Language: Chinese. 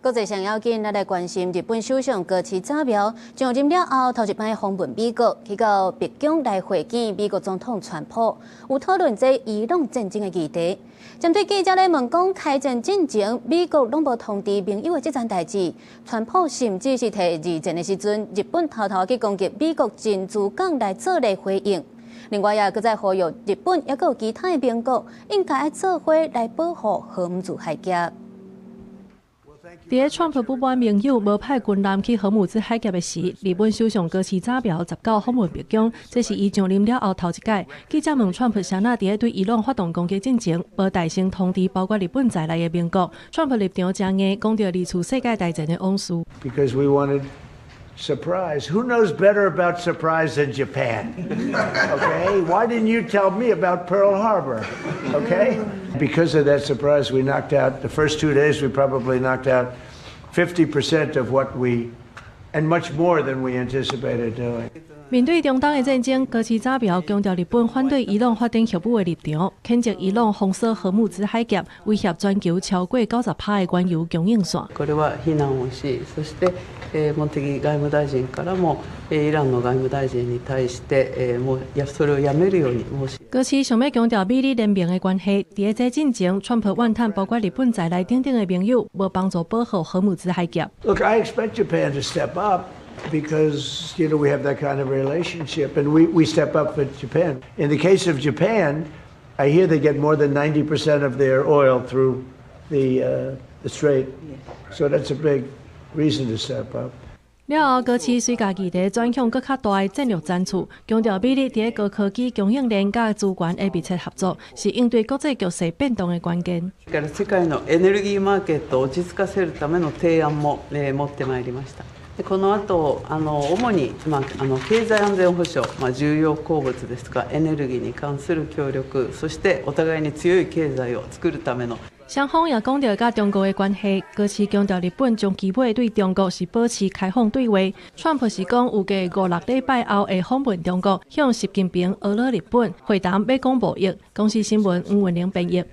国际上要紧，咱来关心日本首相高市早苗上任了后，头一摆访问美国，去到白宫来会见美国总统川普，有讨论这伊朗战争的议题。针对记者来问讲开战进前，美国拢无通知盟友的这件代志，川普甚至是摕二战的时阵，日本偷偷去攻击美国真珠港来做来回应。另外也搁再呼吁日本也搁有其他的盟国应该要做伙来保护核武子海峡。在川普不满盟友无派军舰去核武子海峡的时，日本首相高市早苗19访问白宫，这是伊上任了后头一届。记者问川普，谁那在对伊朗发动攻击进前，无大声通知包括日本在内的盟国？川普立场真硬，讲到二次世界大战的往事。Because we wanted surprise. Who knows better about surprise than Japan? Okay? Why didn't you tell me about Pearl Harbor? Okay? Because of that surprise, we knocked out, the first 2 days, we probably knocked out 50% of what we, and much more than we anticipated doing. 面对中东的战争，高市早苗强调日本反对伊朗发展核武的立场，谴责伊朗封锁核武子海峡，威胁全球超過90%的原油供應線。これは非難をし、そして茂木外務大臣からもイランの外務大臣に対してもうそれをやめるように申し。高市想要強調美日聯盟的關係，在這進前，川普怨嘆包括日本在內等等的盟友無幫助保護核武子海峽。Look, I expect Japan to step up. Because, you know, we have that kind of relationship, and we step up for Japan. In the case of Japan, I hear they get more than 90% of their oil through the strait. So that's a big reason to step up. 了后，高市随家己在转向更較大的戰略戰處，強調美日在高科技供應鏈甲資源的密切合作，是應對國際局勢變動的關鍵。から世界のエネルギーマーケットを落ち着かせるための提案も持ってまいりました。この後主に経済安全保障、重要鉱物ですとかエネルギーに関する協力、そしてお互いに強い経済を作るための。雙方也講到甲中國的關係，高市強調日本將基本對中國是保持開放對話。川普是講有計5、6禮拜後會訪問中國，向習近平邀約日本會談要講貿易。公視新聞吳文玲編譯。